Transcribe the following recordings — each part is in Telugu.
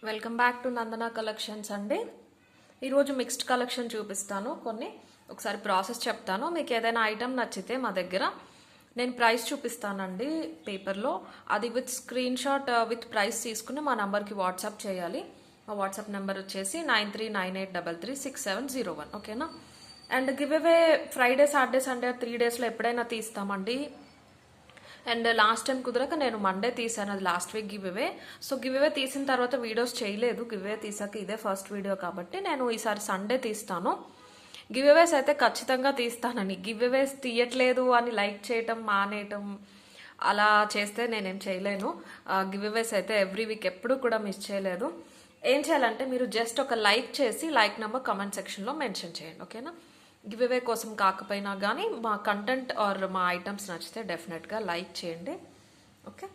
Welcome back to Nandana collections అండి. ఈరోజు మిక్స్డ్ కలెక్షన్ చూపిస్తాను. ఒకసారి ప్రాసెస్ చెప్తాను. మీకు ఏదైనా ఐటమ్ నచ్చితే మా దగ్గర నేను ప్రైస్ చూపిస్తానండి పేపర్లో. అది with screen shot with price తీసుకుని మా నంబర్కి వాట్సాప్ చేయాలి. మా వాట్సాప్ నెంబర్ వచ్చేసి 9398336701. ఓకేనా? And give away Friday, Saturday, Sunday 3 డేస్లో ఎప్పుడైనా తీస్తామండి. అండ్ లాస్ట్ టైం కుదరక నేను మండే తీసాను, అది last week give away. So give away తీసిన తర్వాత వీడియోస్ చేయలేదు. గివ్ అవే తీసాక ఇదే ఫస్ట్ వీడియో కాబట్టి నేను ఈసారి సండే తీస్తాను. గివ్ అవేస్ అయితే ఖచ్చితంగా తీస్తానని. గివ్ అవేస్ తీయట్లేదు అని లైక్ చేయటం మానేయటం అలా చేస్తే నేనేం చేయలేను. గివ్ అవేస్ అయితే ఎవ్రీ వీక్ ఎప్పుడు కూడా మిస్ చేయలేదు. ఏం చేయాలంటే మీరు జస్ట్ ఒక లైక్ చేసి లైక్ నెంబర్ కామెంట్ సెక్షన్లో మెన్షన్ చేయండి. ఓకేనా? గివ్ అవే కోసం కాకపోయినా కానీ మా కంటెంట్ ఆర్ మా ఐటమ్స్ నచ్చితే డెఫినెట్గా లైక్ చేయండి. ఓకే.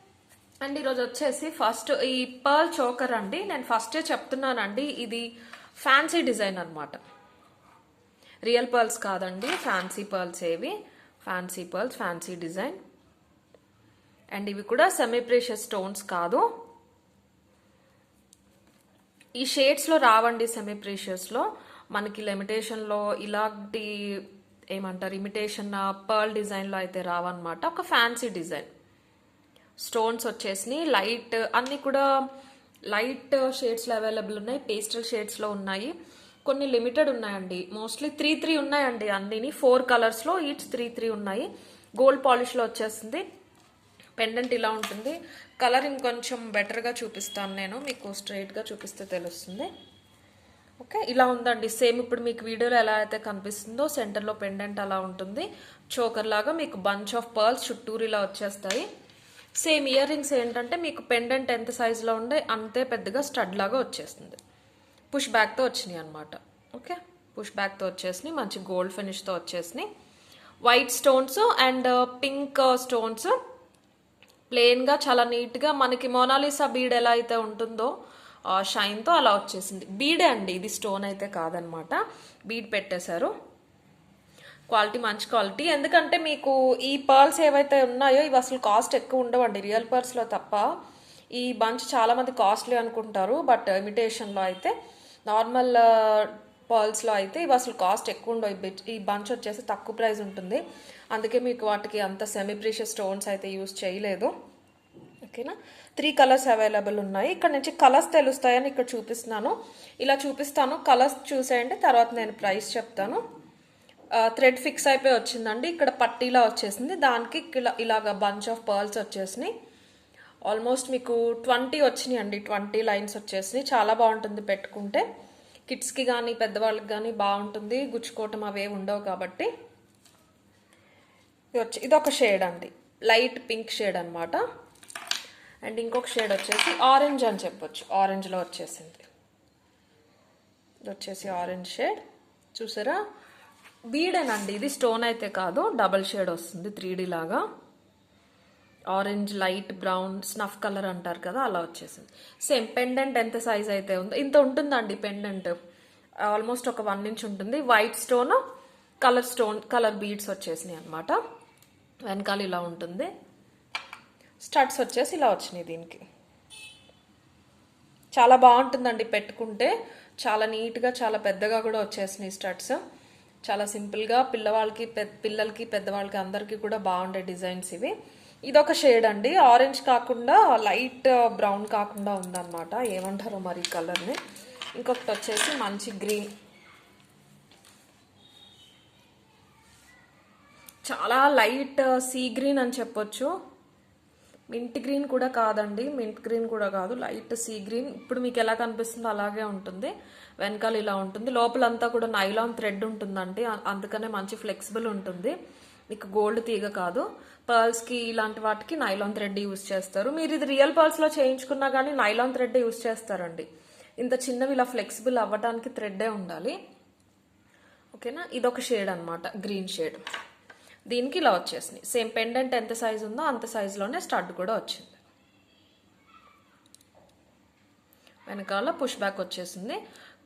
అండ్ ఈరోజు వచ్చేసి ఫస్ట్ ఈ పర్ల్ చోకర్ అండి. నేను ఫస్టే చెప్తున్నానండి, ఇది ఫ్యాన్సీ డిజైన్ అనమాట. రియల్ పర్ల్స్ కాదండి, ఫ్యాన్సీ పర్ల్స్. ఏవి fancy pearls, fancy design. And ఇవి కూడా సెమీ ప్రీషియస్ స్టోన్స్ కాదు. ఈ షేడ్స్లో రావండి. సెమీ ప్రీషియస్లో మనకి లిమిటేషన్లో ఇలాంటి ఏమంటారు ఇమిటేషన్ పర్ల్ డిజైన్లో అయితే రావన్నమాట. ఒక ఫ్యాన్సీ డిజైన్. స్టోన్స్ వచ్చేసి లైట్, అన్నీ కూడా లైట్ షేడ్స్లో అవైలబుల్ ఉన్నాయి. పేస్టల్ షేడ్స్లో ఉన్నాయి. కొన్ని లిమిటెడ్ ఉన్నాయండి. మోస్ట్లీ 3 ఉన్నాయండి. అన్నిని 4 కలర్స్లో ఈచ్ 3 ఉన్నాయి. గోల్డ్ పాలిష్లో వచ్చేస్తుంది. పెండెంట్ ఇలా ఉంటుంది. కలర్ ఇంకొంచెం బెటర్గా చూపిస్తాను నేను, మీకు స్ట్రైట్గా చూపిస్తే తెలుస్తుంది. ఓకే, ఇలా ఉందండి. సేమ్ ఇప్పుడు మీకు వీడియోలో ఎలా అయితే కనిపిస్తుందో సెంటర్లో పెండెంట్ అలా ఉంటుంది. చోకర్ లాగా మీకు బంచ్ ఆఫ్ పర్ల్స్ చుట్టూరు ఇలా వచ్చేస్తాయి. సేమ్ ఇయర్ రింగ్స్ ఏంటంటే మీకు పెండెంట్ ఎంత సైజులో ఉండే అంతే పెద్దగా స్టడ్ లాగా వచ్చేస్తుంది. పుష్ బ్యాక్తో వచ్చినాయి అనమాట. ఓకే, పుష్ బ్యాక్తో వచ్చేసినాయి. మంచి గోల్డ్ ఫినిష్తో వచ్చేసినాయి. White stones and pink stones ప్లెయిన్గా చాలా నీట్గా మనకి మోనాలిసా బీడ్ ఎలా అయితే ఉంటుందో షైన్తో అలా వచ్చేసింది. బీడే అండి ఇది, స్టోన్ అయితే కాదనమాట. బీడ్ పెట్టేశారు. క్వాలిటీ మంచి క్వాలిటీ. ఎందుకంటే మీకు ఈ పర్ల్స్ ఏవైతే ఉన్నాయో ఇవి అసలు కాస్ట్ ఎక్కువ ఉండవండి రియల్ పర్ల్స్లో తప్ప. ఈ బంచ్ చాలా మంది కాస్ట్లీ అనుకుంటారు, బట్ ఇమిటేషన్లో అయితే నార్మల్ పర్ల్స్లో అయితే ఇవి అసలు కాస్ట్ ఎక్కువ ఉండవు. ఈ బంచ్ వచ్చేసి తక్కువ ప్రైస్ ఉంటుంది. అందుకే మీకు వాటికి అంత సెమీ ప్రీషియస్ స్టోన్స్ అయితే యూస్ చేయలేదు. ఓకేనా? 3 కలర్స్ అవైలబుల్ ఉన్నాయి. ఇక్కడ నుంచి కలర్స్ తెలుస్తాయని ఇక్కడ చూపిస్తున్నాను. ఇలా చూపిస్తాను, కలర్స్ చూసేయండి. తర్వాత నేను ప్రైస్ చెప్తాను. థ్రెడ్ ఫిక్స్ అయిపోయి వచ్చిందండి. ఇక్కడ పట్టీలా వచ్చేసింది. దానికి ఇలాగ బంచ్ ఆఫ్ పర్ల్స్ వచ్చేసినాయి. ఆల్మోస్ట్ మీకు 20 వచ్చినాయి అండి. 20 లైన్స్ వచ్చేసినాయి. చాలా బాగుంటుంది పెట్టుకుంటే. కిడ్స్కి కానీ పెద్దవాళ్ళకి కానీ బాగుంటుంది. గుచ్చుకోవటం అవే ఉండవు కాబట్టి. ఇది ఒక షేడ్ అండి, లైట్ పింక్ షేడ్ అనమాట. అండ్ ఇంకొక షేడ్ వచ్చేసి ఆరెంజ్ అని చెప్పొచ్చు. ఆరెంజ్లో వచ్చేసింది. ఇది వచ్చేసి ఆరెంజ్ షేడ్. చూసారా? బీడేనండి ఇది, స్టోన్ అయితే కాదు. డబల్ షేడ్ వస్తుంది 3D లాగా. Orange, light brown, snuff colour అంటారు కదా, అలా వచ్చేసింది. సేమ్ పెండెంట్ ఎంత సైజ్ అయితే ఉందో ఇంత ఉంటుందండి పెండెంట్. ఆల్మోస్ట్ ఒక 1 ఇంచ్ ఉంటుంది. వైట్ స్టోన్, కలర్ బీడ్స్ వచ్చేసినాయి అనమాట. వెనకాల ఇలా ఉంటుంది. స్టడ్స్ వచ్చేసి ఇలా వచ్చినాయి. దీనికి చాలా బాగుంటుందండి పెట్టుకుంటే. చాలా నీట్గా, చాలా పెద్దగా కూడా వచ్చేసినాయి స్టడ్స్. చాలా సింపుల్గా పిల్లలకి పెద్దవాళ్ళకి అందరికీ కూడా బాగుండే డిజైన్స్ ఇవి. ఇదొక షేడ్ అండి. ఆరెంజ్ కాకుండా లైట్ బ్రౌన్ కాకుండా ఉందన్నమాట. ఏమంటారో మరి ఈ కలర్ని. ఇంకొకటి వచ్చేసి మంచి గ్రీన్, చాలా లైట్ సీ గ్రీన్ అని చెప్పొచ్చు. మింట్ గ్రీన్ కూడా కాదండి, మింట్ గ్రీన్ కూడా కాదు, లైట్ సీ గ్రీన్. ఇప్పుడు మీకు ఎలా కనిపిస్తుందో అలాగే ఉంటుంది. వెనకాల ఇలా ఉంటుంది. లోపలంతా కూడా నైలాన్ థ్రెడ్ ఉంటుందండి. అందుకనే మంచి ఫ్లెక్సిబుల్ ఉంటుంది. మీకు గోల్డ్ తీగ కాదు. పర్ల్స్కి ఇలాంటి వాటికి నైలాన్ థ్రెడ్ యూస్ చేస్తారు. మీరు ఇది రియల్ పర్ల్స్లో చేయించుకున్నా కానీ నైలాన్ థ్రెడ్ యూస్ చేస్తారండి. ఇంత చిన్నవి ఇలా ఫ్లెక్సిబుల్ అవ్వడానికి థ్రెడ్డే ఉండాలి. ఓకేనా? ఇదొక షేడ్ అనమాట, గ్రీన్ షేడ్. దీనికి ఇలా వచ్చేసింది. సేమ్ పెండెంట్ ఎంత సైజ్ ఉందో అంత సైజులోనే స్టడ్ కూడా వచ్చింది. వెనకాల పుష్ బ్యాక్ వచ్చేసింది.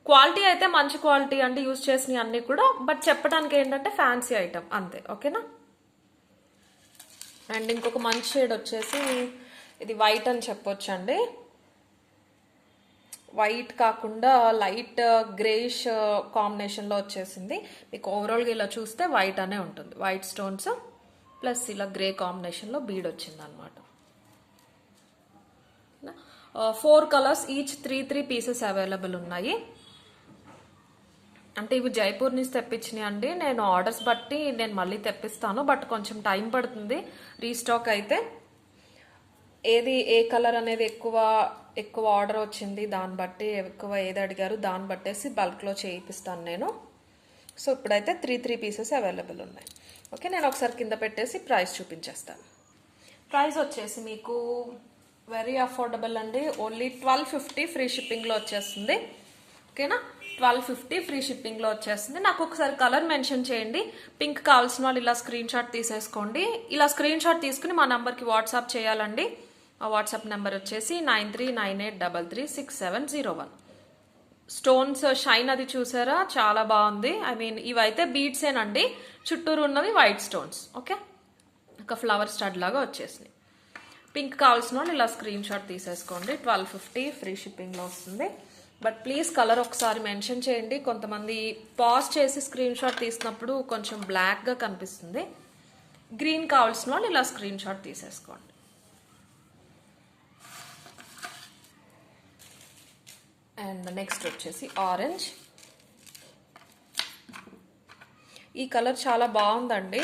క్వాలిటీ అయితే మంచి క్వాలిటీ అండి, యూజ్ చేసినవి అన్నీ కూడా. బట్ చెప్పడానికి ఏంటంటే ఫ్యాన్సీ ఐటమ్ అంతే. ఓకేనా? అండ్ ఇంకొక మంచి షేడ్ వచ్చేసి ఇది వైట్ అని చెప్పొచ్చు అండి. వైట్ కాకుండా లైట్ గ్రేష్ కాంబినేషన్లో వచ్చేసింది. మీకు ఓవరాల్గా ఇలా చూస్తే వైట్ అనే ఉంటుంది. వైట్ స్టోన్స్ ప్లస్ ఇలా గ్రే కాంబినేషన్లో బీడ్ వచ్చింది అనమాట. 4 కలర్స్ ఈచ్ 3 పీసెస్ అవైలబుల్ ఉన్నాయి. అంటే ఇవి జైపూర్ నుంచి తెప్పించినాయి అండి. నేను ఆర్డర్స్ బట్టి నేను మళ్ళీ తెప్పిస్తాను, బట్ కొంచెం టైం పడుతుంది రీస్టాక్ అయితే. ఏ కలర్ అనేది ఎక్కువ ఆర్డర్ వచ్చింది దాన్ని బట్టి, ఎక్కువ ఏది అడిగారు దాన్ని బట్టేసి బల్క్లో చేయిస్తాను నేను. సో ఇప్పుడైతే 3 పీసెస్ అవైలబుల్ ఉన్నాయి. ఓకే, నేను ఒకసారి కింద పెట్టేసి ప్రైస్ చూపించేస్తాను. ప్రైస్ వచ్చేసి మీకు వెరీ అఫోర్డబుల్ అండి. ఓన్లీ 1250 ఫ్రీ షిప్పింగ్లో వచ్చేస్తుంది. ఓకేనా, 1250 ఫ్రీ షిప్పింగ్లో వచ్చేస్తుంది. నాకు ఒకసారి కలర్ మెన్షన్ చేయండి. పింక్ కావాల్సిన వాళ్ళు ఇలా స్క్రీన్ షాట్ తీసేసుకోండి. ఇలా స్క్రీన్ షాట్ తీసుకుని మా నెంబర్కి వాట్సాప్ చేయాలండి. ఆ వాట్సాప్ నెంబర్ వచ్చేసి 9398336701. స్టోన్స్ షైన్ అది చూసారా, చాలా బాగుంది. ఐ మీన్ ఇవైతే బీడ్సేనండి, చుట్టూరు ఉన్నవి వైట్ స్టోన్స్. ఓకే, ఒక ఫ్లవర్ స్టడ్ లాగా వచ్చేసింది. పింక్ కావాల్సిన వాళ్ళు ఇలా స్క్రీన్ షాట్ తీసేసుకోండి. 1250 ఫ్రీ షిప్పింగ్లో వస్తుంది. బట్ ప్లీజ్ కలర్ ఒకసారి మెన్షన్ చేయండి. కొంతమంది పాజ్ చేసి స్క్రీన్ షాట్ తీసినప్పుడు కొంచెం బ్లాక్గా కనిపిస్తుంది. గ్రీన్ కావాల్సిన వాళ్ళు ఇలా స్క్రీన్ షాట్ తీసేసుకోండి. అండ్ నెక్స్ట్ వచ్చేసి ఆరెంజ్. ఈ కలర్ చాలా బాగుందండి,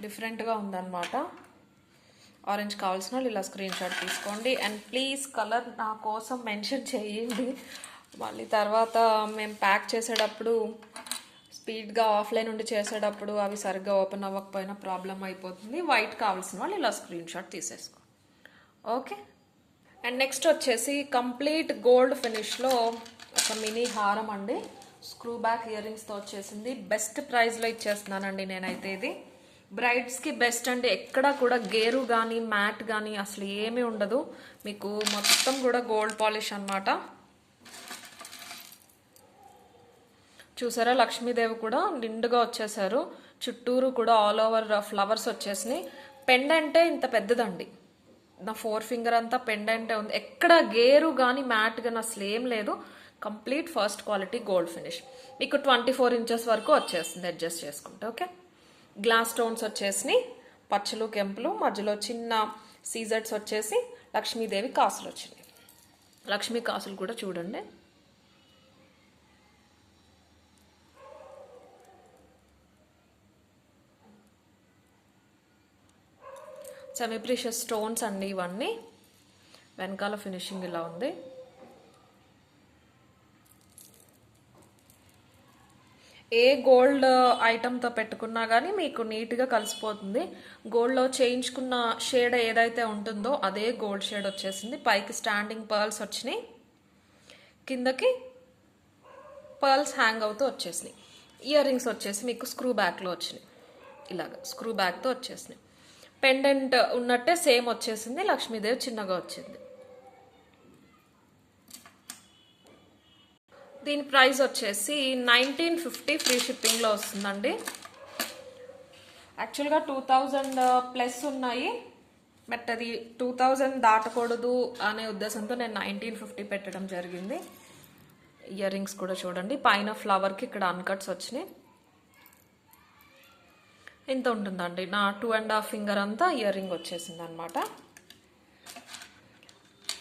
డిఫరెంట్గా ఉందన్నమాట. ఆరెంజ్ కావాల్సిన వాళ్ళు ఇలా స్క్రీన్ షాట్ తీసుకోండి. అండ్ ప్లీజ్ కలర్ నా కోసం మెన్షన్ చేయండి. మళ్ళీ తర్వాత మేము ప్యాక్ చేసేటప్పుడు స్పీడ్గా ఆఫ్లైన్ నుండి చేసేటప్పుడు అవి సరిగ్గా ఓపెన్ అవ్వకపోయినా ప్రాబ్లం అయిపోతుంది. వైట్ కావాల్సిన వాళ్ళు ఇలా స్క్రీన్ షాట్ తీసేసుకో. ఓకే, అండ్ నెక్స్ట్ వచ్చేసి కంప్లీట్ గోల్డ్ ఫినిష్లో ఒక మినీ హారం అండి. స్క్రూ బ్యాక్ ఇయర్ రింగ్స్తో వచ్చేసింది. బెస్ట్ ప్రైస్లో ఇచ్చేస్తున్నానండి నేనైతే. ఇది బ్రైడ్స్కి బెస్ట్ అండి. ఎక్కడ కూడా గేరు కానీ మ్యాట్ కానీ అసలు ఏమీ ఉండదు. మీకు మొత్తం కూడా గోల్డ్ పాలిష్ అన్నమాట. చూసారా, లక్ష్మీదేవి కూడా నిండుగా వచ్చేసారు. చుట్టూరు కూడా ఆల్ ఓవర్ ఫ్లవర్స్ వచ్చేసినాయి. పెండెంటే ఇంత పెద్దదండి. నా 4 ఫింగర్ అంతా పెండెంటే ఉంది. ఎక్కడ గేరు కానీ మ్యాట్ కానీ అసలు ఏం లేదు. Complete first quality gold finish. మీకు 24 ఇంచెస్ వరకు వచ్చేస్తుంది అడ్జస్ట్ చేసుకుంటే. ఓకే, గ్లాస్ స్టోన్స్ వచ్చేసి పచ్చలు కెంపులు, మధ్యలో చిన్న సీజర్స్ వచ్చేసి లక్ష్మీదేవి కాసులు వచ్చినాయి. లక్ష్మీ కాసులు కూడా చూడండి. సెమీ ప్రీషియస్ స్టోన్స్ అండి ఇవన్నీ. వెనకాల ఫినిషింగ్ ఇలా ఉంది. ఏ గోల్డ్ ఐటమ్తో పెట్టుకున్నా కానీ మీకు నీట్గా కలిసిపోతుంది. గోల్డ్లో చేయించుకున్న షేడ్ ఏదైతే ఉంటుందో అదే గోల్డ్ షేడ్ వచ్చేసింది. పైకి స్టాండింగ్ పర్ల్స్ వచ్చినాయి, కిందకి పర్ల్స్ హ్యాంగ్ అవుతూ వచ్చేసినాయి. ఇయర్ రింగ్స్ వచ్చేసి మీకు స్క్రూ బ్యాక్లో వచ్చినాయి. ఇలాగ స్క్రూ బ్యాక్తో వచ్చేసినాయి. పెండెంట్ ఉన్నట్టే సేమ్ వచ్చేసింది. లక్ష్మీదేవి చిన్నగా వచ్చింది. దీని ప్రైస్ వచ్చేసి 1950 ఫ్రీ షిప్పింగ్లో వస్తుందండి. యాక్చువల్గా 2000 ప్లస్ ఉన్నాయి, బట్ అది 2000 దాటకూడదు అనే ఉద్దేశంతో నేను 1950 పెట్టడం జరిగింది. ఇయర్ రింగ్స్ కూడా చూడండి, పైన ఫ్లవర్కి ఇక్కడ అన్కట్స్ వచ్చినాయి. ఇంత ఉంటుందండి. నా 2.5 ఫింగర్ అంతా ఇయర్ రింగ్ వచ్చేసింది అనమాట.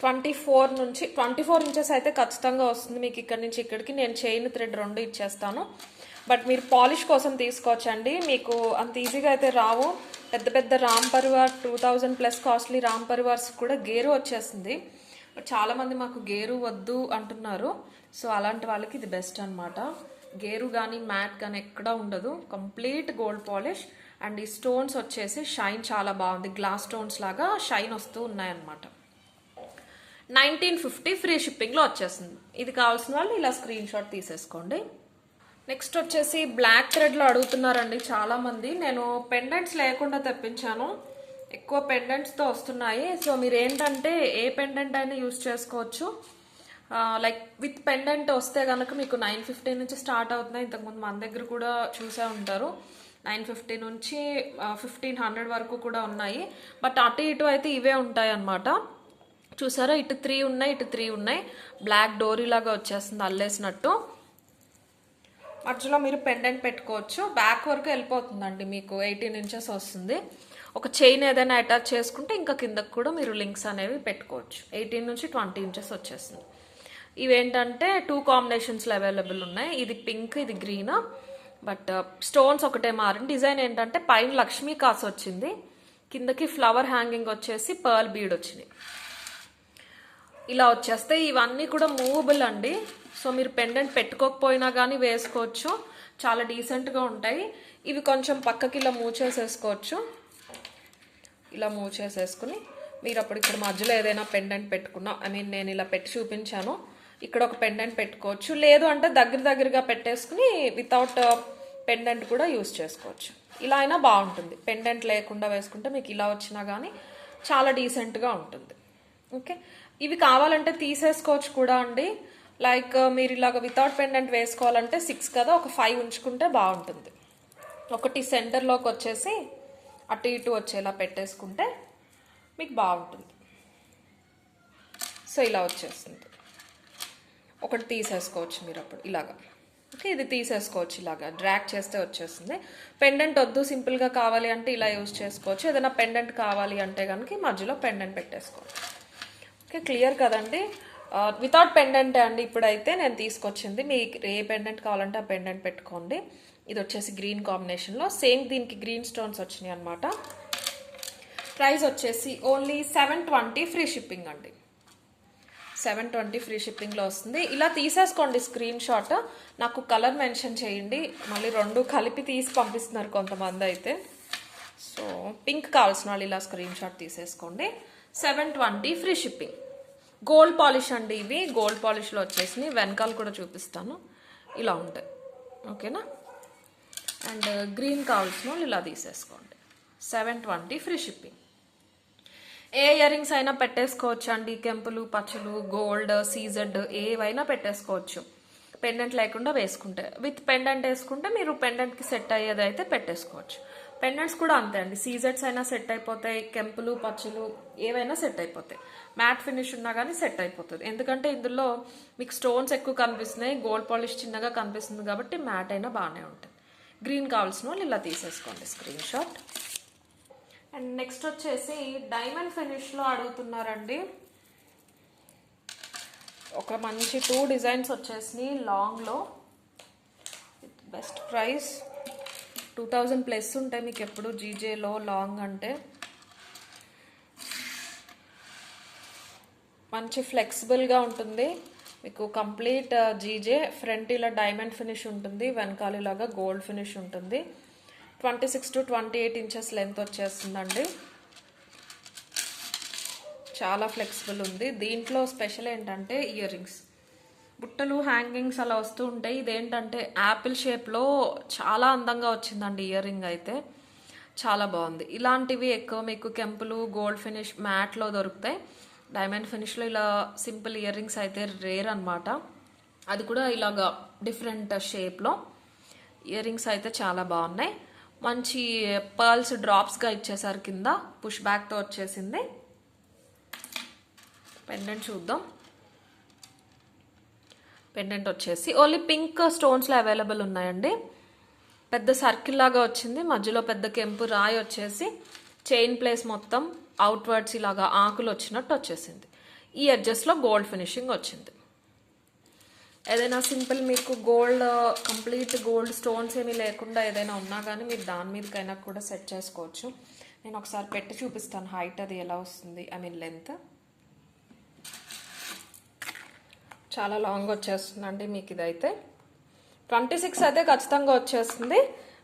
24 ఇంచెస్ అయితే ఖచ్చితంగా వస్తుంది మీకు. ఇక్కడ నుంచి ఇక్కడికి నేను చైన్ థ్రెడ్ 2 ఇచ్చేస్తాను. బట్ మీరు పాలిష్ కోసం తీసుకోవచ్చండి. మీకు అంత ఈజీగా అయితే రావు. పెద్ద పెద్ద రామ్ పరివార్ 2000 ప్లస్ కాస్ట్లీ రామ్ పరివార్స్ కూడా గేరు వచ్చేస్తుంది. బట్ చాలామంది మాకు గేరు వద్దు అంటున్నారు. సో అలాంటి వాళ్ళకి ఇది బెస్ట్ అనమాట. గేరు కానీ మ్యాట్ కానీ ఎక్కడ ఉండదు. Complete gold polish. అండ్ ఈ స్టోన్స్ వచ్చేసి షైన్ చాలా బాగుంది. గ్లాస్ స్టోన్స్ లాగా షైన్ వస్తూ ఉన్నాయన్నమాట. 1950 ఫ్రీ షిప్పింగ్లో వచ్చేస్తుంది. ఇది కావాల్సిన వాళ్ళు ఇలా స్క్రీన్ షాట్ తీసేసుకోండి. నెక్స్ట్ వచ్చేసి బ్లాక్ థ్రెడ్లో అడుగుతున్నారండి చాలామంది. నేను పెండెంట్స్ లేకుండా తెప్పించాను. ఎక్కువ పెండెంట్స్తో వస్తున్నాయి. సో మీరు ఏంటంటే ఏ పెండెంట్ అయినా యూజ్ చేసుకోవచ్చు. లైక్ విత్ పెండెంట్ వస్తే కనుక మీకు 950 నుంచి స్టార్ట్ అవుతున్నాయి. ఇంతకుముందు మన దగ్గర కూడా చూసే ఉంటారు. 950 నుంచి 1500 వరకు కూడా ఉన్నాయి. బట్ అటు ఇటు అయితే ఇవే ఉంటాయి అన్నమాట. చూసారా, ఇటు 3 ఉన్నాయి, ఇటు 3 ఉన్నాయి. బ్లాక్ డోరీ లాగా వచ్చేస్తుంది అల్లేసినట్టు. మధ్యలో మీరు పెండెంట్ పెట్టుకోవచ్చు. బ్యాక్ వరకు వెళ్ళిపోతుందండి, మీకు 18 ఇంచెస్ వస్తుంది. ఒక చైన్ ఏదైనా అటాచ్ చేసుకుంటే ఇంకా కిందకు కూడా మీరు లింక్స్ అనేవి పెట్టుకోవచ్చు. 18 నుంచి 20 ఇంచెస్ వచ్చేస్తుంది. ఇవేంటంటే 2 కాంబినేషన్స్లో అవైలబుల్ ఉన్నాయి. ఇది పింక్, ఇది గ్రీన్. బట్ స్టోన్స్ ఒకటే మారింది. డిజైన్ ఏంటంటే పైన లక్ష్మీ కాసు వచ్చింది, కిందకి ఫ్లవర్ హ్యాంగింగ్ వచ్చేసి పర్ల్ బీడ్ వచ్చింది. ఇలా వచ్చేస్తే ఇవన్నీ కూడా మూవబుల్ అండి. సో మీరు పెండెంట్ పెట్టుకోకపోయినా కానీ వేసుకోవచ్చు, చాలా డీసెంట్గా ఉంటాయి. ఇవి కొంచెం పక్కకి ఇలా మూవ్ చేసేసుకోవచ్చు. ఇలా మూవ్ చేసేసుకుని మీరు అప్పుడు ఇక్కడ మధ్యలో ఏదైనా పెండెంట్ పెట్టుకున్నా, నేను ఇలా పెట్టి చూపించాను, ఇక్కడ ఒక పెండెంట్ పెట్టుకోవచ్చు. లేదు అంటే దగ్గరగా పెట్టేసుకుని వితౌట్ పెండెంట్ కూడా యూస్ చేసుకోవచ్చు. ఇలా అయినా బాగుంటుంది. పెండెంట్ లేకుండా వేసుకుంటే మీకు ఇలా వచ్చినా కానీ చాలా డీసెంట్గా ఉంటుంది. ఓకే, ఇవి కావాలంటే తీసేసుకోవచ్చు కూడా అండి. లైక్ మీరు ఇలాగ వితౌట్ పెండెంట్ వేసుకోవాలంటే 6 కదా, ఒక 5 ఉంచుకుంటే బాగుంటుంది. ఒకటి సెంటర్లోకి వచ్చేసి అటు ఇటు వచ్చేలా పెట్టేసుకుంటే మీకు బాగుంటుంది. సో ఇలా వచ్చేస్తుంది. ఒకటి తీసేసుకోవచ్చు మీరు అప్పుడు ఇలాగా. ఓకే, ఇది తీసేసుకోవచ్చు, ఇలాగా డ్రాగ్ చేస్తే వచ్చేస్తుంది. పెండెంట్ వద్దు, సింపుల్గా కావాలి అంటే ఇలా యూజ్ చేసుకోవచ్చు. ఏదైనా పెండెంట్ కావాలి అంటే కనుక మధ్యలో పెండెంట్ పెట్టేసుకోవచ్చు. ఓకే, క్లియర్ కదండి. వితౌట్ పెండెంట్ అండి ఇప్పుడైతే నేను తీసుకొచ్చింది. మీకు ఏ పెండెంట్ కావాలంటే ఆ పెండెంట్ పెట్టుకోండి. ఇది వచ్చేసి గ్రీన్ కాంబినేషన్లో, సేమ్ దీనికి గ్రీన్ స్టోన్స్ వచ్చినాయి అనమాట. ప్రైస్ వచ్చేసి ఓన్లీ 720 ఫ్రీ షిప్పింగ్ అండి. 720 ఫ్రీ షిప్పింగ్లో వస్తుంది. ఇలా తీసేసుకోండి స్క్రీన్ షాట్, నాకు కలర్ మెన్షన్ చేయండి. మళ్ళీ 2 కలిపి తీసి పంపిస్తున్నారు కొంతమంది అయితే. సో పింక్ కావాల్సిన వాళ్ళు ఇలా స్క్రీన్ షాట్ తీసేసుకోండి. 720 ఫ్రీ షిప్పింగ్. గోల్డ్ పాలిష్ అండి ఇవి. గోల్డ్ పాలిష్లో వచ్చేసి వెనకాల కూడా చూపిస్తాను, ఇలా ఉంటాయి. ఓకేనా. అండ్ గ్రీన్ కావాల్సిన వాళ్ళు ఇలా తీసేసుకోండి. 720 ఫ్రీ షిప్పింగ్. ఏ ఇయర్ రింగ్స్ అయినా పెట్టేసుకోవచ్చు అండి. కెంపులు, పచ్చలు, గోల్డ్, సీజెడ్ ఏవైనా పెట్టేసుకోవచ్చు పెండెంట్ లేకుండా వేసుకుంటే. విత్ పెండెంట్ వేసుకుంటే మీరు పెండెంట్కి సెట్ అయ్యేది అయితే పెట్టేసుకోవచ్చు. పెండెంట్స్ కూడా అంతే అండి. సీజెడ్స్ అయినా సెట్ అయిపోతాయి, కెంపులు, పచ్చలు ఏవైనా సెట్ అయిపోతాయి. మ్యాట్ ఫినిష్ ఉన్నా కానీ సెట్ అయిపోతుంది. ఎందుకంటే ఇందులో మీకు స్టోన్స్ ఎక్కువ కనిపిస్తున్నాయి, గోల్డ్ పాలిష్ చిన్నగా కనిపిస్తుంది కాబట్టి మ్యాట్ అయినా బాగానే ఉంటుంది. గ్రీన్ కావాల్సిన వాళ్ళు ఇలా తీసేసుకోండి స్క్రీన్ షాట్. అండ్ నెక్స్ట్ వచ్చేసి డైమండ్ ఫినిష్లో అడుగుతున్నారండి. ఒక మంచి 2 డిజైన్స్ వచ్చేసి లాంగ్లో. బెస్ట్ ప్రైస్ 2000 ప్లస్ ఉంటాయి మీకు ఎప్పుడు జీజేలో లాంగ్ అంటే. మంచి ఫ్లెక్సిబుల్గా ఉంటుంది మీకు. Complete GJ. ఫ్రంట్ ఇలా డైమండ్ ఫినిష్ ఉంటుంది, వెనకాల ఇలాగా గోల్డ్ ఫినిష్ ఉంటుంది. 26 to 28 ఇంచెస్ లెంత్ వచ్చేస్తుందండి. చాలా ఫ్లెక్సిబుల్ ఉంది. దీంట్లో స్పెషల్ ఏంటంటే ఇయర్ రింగ్స్, బుట్టలు, హ్యాంగింగ్స్ అలా వస్తూ ఉంటాయి. ఇదేంటంటే యాపిల్ షేప్లో చాలా అందంగా వచ్చిందండి ఇయర్ రింగ్ అయితే. చాలా బాగుంది. ఇలాంటివి ఎక్కువ మీకు కెంపులు, గోల్డ్ ఫినిష్, మ్యాట్లో దొరుకుతాయి. డైమండ్ ఫినిష్లో ఇలా సింపుల్ ఇయర్ రింగ్స్ అయితే రేర్ అనమాట. అది కూడా ఇలాగా డిఫరెంట్ షేప్లో ఇయర్ రింగ్స్ అయితే చాలా బాగున్నాయి. మంచి పర్ల్స్ డ్రాప్స్గా ఇచ్చేసారు కింద, పుష్ బ్యాక్తో వచ్చేసింది. పెండెంట్ చూద్దాం. పెండెంట్ వచ్చేసి ఓన్లీ పింక్ స్టోన్స్లో అవైలబుల్ ఉన్నాయండి. పెద్ద సర్కిల్ లాగా వచ్చింది, మధ్యలో పెద్ద కెంపు రాయి వచ్చేసి చైన్ ప్లేస్ మొత్తం అవుట్వర్డ్స్ ఇలాగా ఆకులు వచ్చినట్టు వచ్చేసింది. ఈ ఎడ్జెస్లో గోల్డ్ ఫినిషింగ్ వచ్చింది. ఏదైనా సింపుల్ మీకు గోల్డ్, కంప్లీట్ గోల్డ్ స్టోన్స్ ఏమీ లేకుండా ఏదైనా ఉన్నా కానీ మీరు దాని మీదకైనా కూడా సెట్ చేసుకోవచ్చు. నేను ఒకసారి పెట్టి చూపిస్తాను హైట్ అది ఎలా వస్తుంది, లెంత్. చాలా లాంగ్ వచ్చేస్తుందండి మీకు ఇదైతే. 26 అయితే ఖచ్చితంగా వచ్చేస్తుంది.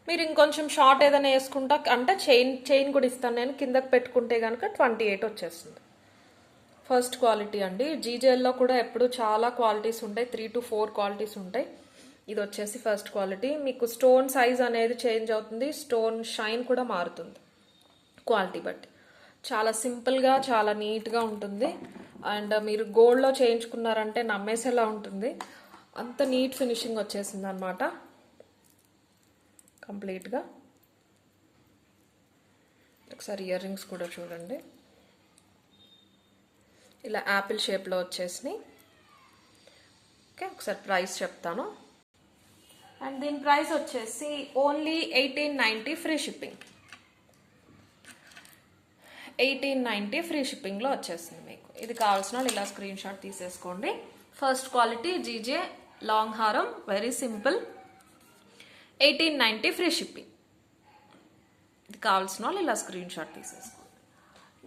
మీరు ఇంకొంచెం షార్ట్ ఏదైనా వేసుకుంటా అంటే చైన్ కూడా ఇస్తాను నేను, కిందకి పెట్టుకుంటే కనుక 28 వచ్చేస్తుంది. ఫస్ట్ క్వాలిటీ అండి. జీజేల్లో కూడా ఎప్పుడు చాలా క్వాలిటీస్ ఉంటాయి, 3 to 4 క్వాలిటీస్ ఉంటాయి. ఇది వచ్చేసి ఫస్ట్ క్వాలిటీ. మీకు స్టోన్ సైజ్ అనేది చేంజ్ అవుతుంది, స్టోన్ షైన్ కూడా మారుతుంది క్వాలిటీ బట్టి. చాలా సింపుల్గా, చాలా నీట్గా ఉంటుంది. అండ్ మీరు గోల్డ్లో చేయించుకున్నారంటే నమ్మేసేలా ఉంటుంది, అంత నీట్ ఫినిషింగ్ వచ్చేసింది అనమాట కంప్లీట్గా. ఒకసారి ఇయర్ రింగ్స్ కూడా చూడండి. ఇలా యాపిల్ షేప్లో వచ్చేసి. ఓకే, ఒకసారి ప్రైస్ చెప్తాను. అండ్ దీని ప్రైస్ వచ్చేసి ఓన్లీ 1890 ఫ్రీ షిప్పింగ్. 1890 ఫ్రీ షిప్పింగ్లో వచ్చేస్తుంది మీకు. ఇది కావాల్సిన వాళ్ళు ఇలా స్క్రీన్ షాట్ తీసేసుకోండి. ఫస్ట్ క్వాలిటీ జీజే లాంగ్ హారం, వెరీ సింపుల్, 1890 ఫ్రీ షిప్పింగ్. ఇది కావాల్సిన వాళ్ళు ఇలా స్క్రీన్ షాట్ తీసేసుకోండి.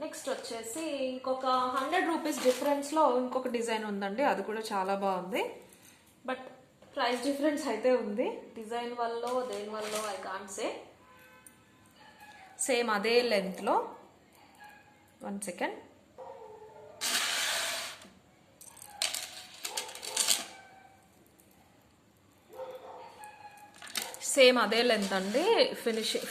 నెక్స్ట్ వచ్చేసి ఇంకొక 100 రూపీస్ డిఫరెన్స్లో ఇంకొక డిజైన్ ఉందండి. అది కూడా చాలా బాగుంది, బట్ ప్రైస్ డిఫరెన్స్ అయితే ఉంది. డిజైన్ వల్ల దేని వల్ల ఐ కాంట్ సే. సేమ్ అదే లెంత్లో, 1 సెకండ్, సేమ్ అదే లెంత్ అండి.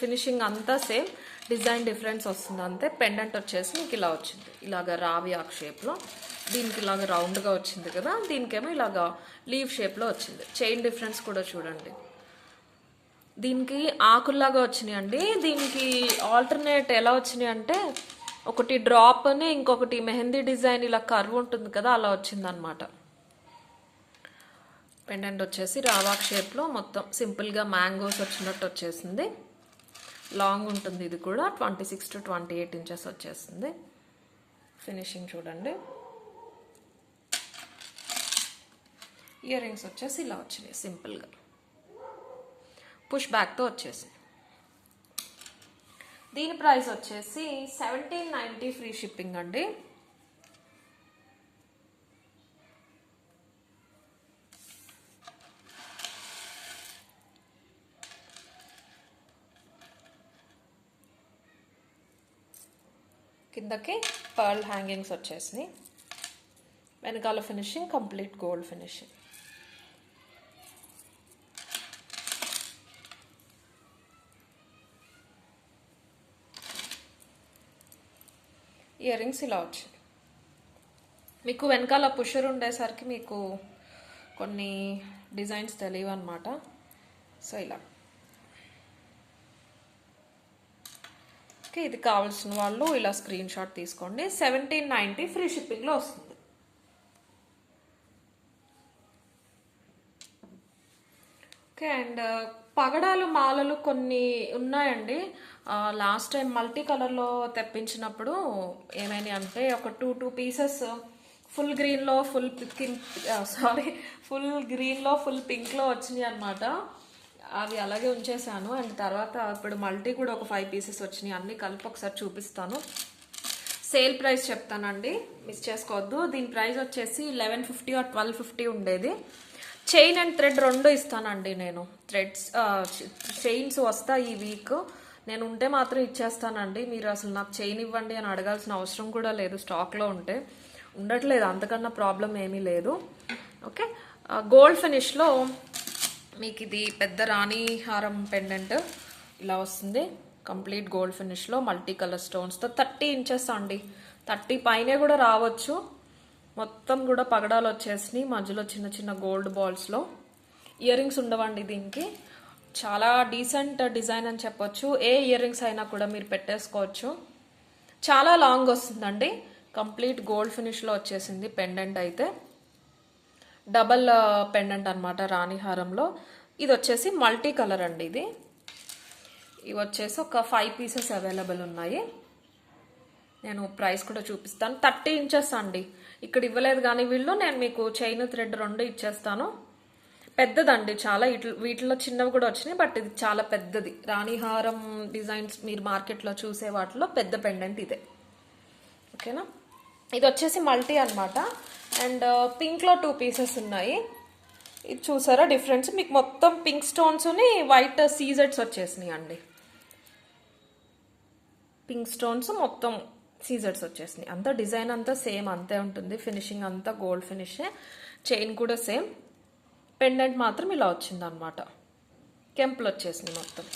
ఫినిషింగ్ అంతా సేమ్, డిజైన్ డిఫరెన్స్ వస్తుంది అంతే. పెండెంట్ వచ్చేసి మీకు ఇలా వచ్చింది, ఇలాగ రావి ఆకు షేప్లో. దీనికి ఇలాగ రౌండ్గా వచ్చింది కదా, దీనికేమో ఇలాగ లీవ్ షేప్లో వచ్చింది. చైన్ డిఫరెన్స్ కూడా చూడండి. దీనికి ఆకుల్లాగా వచ్చినాయి అండి. దీనికి ఆల్టర్నేట్ ఎలా వచ్చినాయి అంటే, ఒకటి డ్రాప్ని, ఇంకొకటి మెహందీ డిజైన్ ఇలా కర్వ్ ఉంటుంది కదా, అలా వచ్చిందనమాట. పెండెంట్ వచ్చేసి రావాక్ షేప్లో మొత్తం సింపుల్గా మ్యాంగోస్ వచ్చినట్టు వచ్చేసింది. లాంగ్ ఉంటుంది, ఇది కూడా 26 to 28 ఇంచెస్ వచ్చేస్తుంది. ఫినిషింగ్ చూడండి. ఇయర్ రింగ్స్ వచ్చేసి ఇలా వచ్చినాయి సింపుల్గా, పుష్ బ్యాక్తో వచ్చేసి. దీని ప్రైస్ వచ్చేసి 1790 ఫ్రీ షిప్పింగ్ అండి. కిందకి పర్ల్ హ్యాంగింగ్స్ వచ్చేసినాయి. వెనకాల finishing complete gold finishing. Ear rings ఇలా వచ్చాయి. మీకు వెనకాల పుషర్ ఉండేసరికి మీకు కొన్ని డిజైన్స్ తెలియవు అనమాట. సో ఇలా. ఓకే, ఇది కావాల్సిన వాళ్ళు ఇలా స్క్రీన్ షాట్ తీసుకోండి. 1790 ఫ్రీ షిప్పింగ్లో వస్తుంది. ఓకే, అండ్ పగడాలు మాలలు కొన్ని ఉన్నాయండి. లాస్ట్ టైం మల్టీ కలర్లో తెప్పించినప్పుడు ఏమైనా అంటే ఒక టూ పీసెస్ ఫుల్ గ్రీన్లో ఫుల్ ఫుల్ పింక్లో వచ్చినాయి అనమాట. అవి అలాగే ఉంచేసాను. అండ్ తర్వాత ఇప్పుడు మల్టీ కూడా ఒక 5 పీసెస్ వచ్చినాయి. అన్నీ కలిపి ఒకసారి చూపిస్తాను. సేల్ ప్రైస్ చెప్తానండి, మిస్ చేసుకోవద్దు. దీని ప్రైస్ వచ్చేసి 1150 or 1250 ఉండేది. చైన్ అండ్ థ్రెడ్ రెండు ఇస్తానండి నేను. చైన్స్ వస్తా ఈ వీక్. నేను ఉంటే మాత్రం ఇచ్చేస్తానండి. మీరు అసలు నాకు చైన్ ఇవ్వండి అని అడగాల్సిన అవసరం కూడా లేదు. స్టాక్లో ఉంటే ఉండట్లేదు, అంతకన్నా ప్రాబ్లం ఏమీ లేదు. ఓకే, గోల్డ్ ఫినిష్లో మీకు ఇది పెద్ద రాణి హారం పెండెంట్ ఇలా వస్తుంది. కంప్లీట్ గోల్డ్ ఫినిష్లో మల్టీ కలర్ స్టోన్స్తో 30 ఇంచెస్ అండి. 30 పైనే కూడా రావచ్చు. మొత్తం కూడా పగడాలు వచ్చేసినాయి, మధ్యలో చిన్న చిన్న గోల్డ్ బాల్స్లో. ఇయర్ రింగ్స్ ఉండవండి దీనికి. చాలా డీసెంట్ డిజైన్ అని చెప్పొచ్చు. ఏ ఇయర్ రింగ్స్ అయినా కూడా మీరు పెట్టేసుకోవచ్చు. చాలా లాంగ్ వస్తుందండి. కంప్లీట్ గోల్డ్ ఫినిష్లో వచ్చేసింది పెండెంట్ అయితే. డబల్ పెండెంట్ అనమాట రాణి హారంలో. ఇది వచ్చేసి మల్టీ కలర్ అండి. ఇవి వచ్చేసి ఒక 5 పీసెస్ అవైలబుల్ ఉన్నాయి. నేను ప్రైస్ కూడా చూపిస్తాను. 30 ఇంచెస్ అండి. ఇక్కడ ఇవ్వలేదు కానీ వీళ్ళు, నేను మీకు చైన్ థ్రెడ్ రెండు ఇచ్చేస్తాను. పెద్దదండి చాలా. వీటిలో చిన్నవి కూడా వచ్చినాయి, బట్ ఇది చాలా పెద్దది. రాణిహారం డిజైన్స్ మీరు మార్కెట్లో చూసే వాటిలో పెద్ద పెండెంట్ ఇదే. ఓకేనా, ఇది వచ్చేసి మల్టీ అనమాట. అండ్ పింక్లో 2 పీసెస్ ఉన్నాయి. ఇది చూసారా డిఫరెన్స్? మీకు మొత్తం పింక్ స్టోన్స్ని వైట్ సీజెడ్స్ వచ్చేసినాయి అండి. పింక్ స్టోన్స్ మొత్తం సీజెడ్స్ వచ్చేసినాయి. అంతా డిజైన్ అంతా సేమ్ అంతే ఉంటుంది. ఫినిషింగ్ అంతా గోల్డ్ ఫినిషే. చైన్ కూడా సేమ్. పెండెంట్ మాత్రం ఇలా వచ్చింది అనమాట. కెంపులు వచ్చేసినాయి మొత్తం.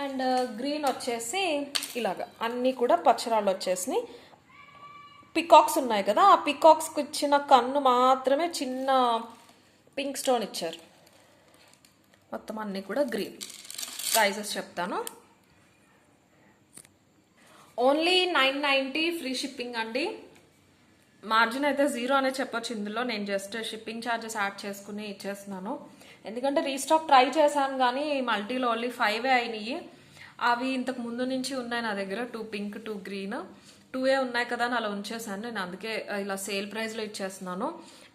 అండ్ గ్రీన్ వచ్చేసి ఇలాగా అన్నీ కూడా పచ్చరాళ్ళు వచ్చేసినాయి. పికాక్స్ ఉన్నాయి కదా, ఆ పికాక్స్కి ఇచ్చిన కన్ను మాత్రమే చిన్న పింక్ స్టోన్ ఇచ్చారు. మొత్తం అన్నీ కూడా గ్రీన్. ప్రైజెస్ చెప్తాను. ఓన్లీ 990 ఫ్రీ షిప్పింగ్ అండి. మార్జిన్ అయితే జీరో అనే చెప్పొచ్చు ఇందులో. నేను జస్ట్ షిప్పింగ్ ఛార్జెస్ యాడ్ చేసుకుని ఇచ్చేస్తున్నాను. ఎందుకంటే రీస్టాక్ ట్రై చేశాను కానీ మల్టీలో ఓన్లీ 5 అయినాయి. అవి ఇంతకు ముందు నుంచి ఉన్నాయి నా దగ్గర, 2 పింక్ 2 గ్రీన్ 2 ఉన్నాయి కదా అని అలా ఉంచేసాను. నేను అందుకే ఇలా సేల్ ప్రైస్లో ఇచ్చేస్తున్నాను.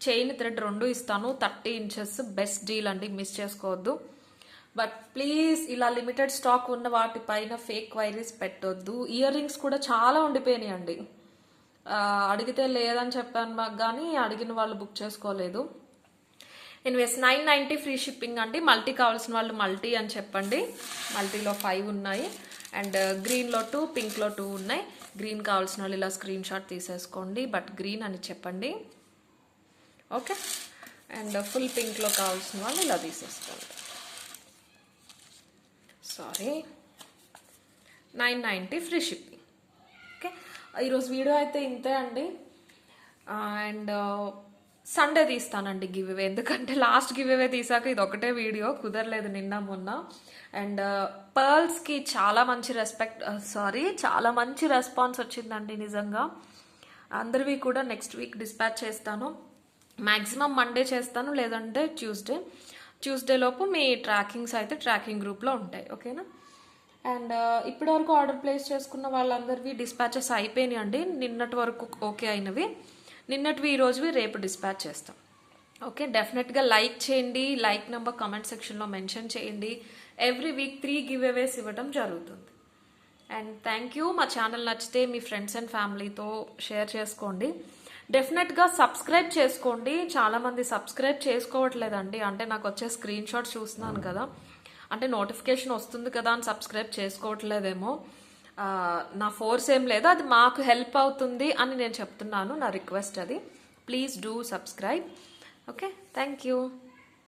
చైన్ థ్రెడ్ 2 ఇస్తాను, 30 ఇంచెస్. బెస్ట్ డీల్ అండి, మిస్ చేసుకోవద్దు. బట్ ప్లీజ్ ఇలా లిమిటెడ్ స్టాక్ ఉన్న వాటిపైన ఫేక్ క్వైరీస్ పెట్టొద్దు. ఇయర్ రింగ్స్ కూడా చాలా ఉండిపోయినాయి అండి. అడిగితే లేదని చెప్పాను మాకు, కానీ అడిగిన వాళ్ళు బుక్ చేసుకోలేదు. ఎనీవేస్ 990 ఫ్రీ షిప్పింగ్ అండి. మల్టీ కావాల్సిన వాళ్ళు మల్టీ అని చెప్పండి. మల్టీలో 5 ఉన్నాయి అండ్ గ్రీన్లో 2, పింక్లో 2 ఉన్నాయి. గ్రీన్ కావాల్సిన వాళ్ళు ఇలా స్క్రీన్ షాట్ తీసేసుకోండి, బట్ గ్రీన్ అని చెప్పండి. ఓకే, అండ్ ఫుల్ పింక్లో కావాల్సిన వాళ్ళు ఇలా తీసేసుకోండి. Sorry, 990 free shipping. ఓకే, ఈరోజు వీడియో అయితే ఇంతే అండి. అండ్ సండే తీస్తానండి గివ్ అవే, ఎందుకంటే లాస్ట్ గివ్ అవే తీసాక ఇది ఒకటే వీడియో కుదరలేదు నిన్న మొన్న. అండ్ పర్ల్స్కి చాలా మంచి రెస్పాన్స్ వచ్చిందండి నిజంగా. అందరివి కూడా నెక్స్ట్ వీక్ డిస్పాచ్ చేస్తాను. మ్యాక్సిమం మండే చేస్తాను, లేదంటే ట్యూస్డే లోపు మీ ట్రాకింగ్స్ అయితే ట్రాకింగ్ గ్రూప్లో ఉంటాయి. ఓకేనా? అండ్ ఇప్పటివరకు ఆర్డర్ ప్లేస్ చేసుకున్న వాళ్ళందరివి డిస్పాచెస్ అయిపోయినాయి అండి. నిన్నటి వరకు ఓకే అయినవి, నిన్నటివి ఈరోజువి రేపు డిస్పాచ్ చేస్తాం. ఓకే, డెఫినెట్గా లైక్ చేయండి. లైక్ నెంబర్ కామెంట్ సెక్షన్లో మెన్షన్ చేయండి. ఎవ్రీ వీక్ 3 గివ్ అవేస్ ఇవ్వడం జరుగుతుంది. And thank you. మా ఛానల్ నచ్చితే మీ ఫ్రెండ్స్ అండ్ ఫ్యామిలీతో షేర్ చేసుకోండి. డెఫినెట్గా సబ్స్క్రైబ్ చేసుకోండి. చాలామంది సబ్స్క్రైబ్ చేసుకోవట్లేదండి. అంటే నాకు వచ్చే స్క్రీన్ షాట్స్ చూస్తున్నాను కదా, అంటే నోటిఫికేషన్ వస్తుంది కదా అని సబ్స్క్రైబ్ చేసుకోవట్లేదేమో. నా ఫోర్స్ ఏం లేదు, అది మాకు హెల్ప్ అవుతుంది అని నేను చెప్తున్నాను. నా రిక్వెస్ట్ అది. Please do subscribe. Okay, thank you.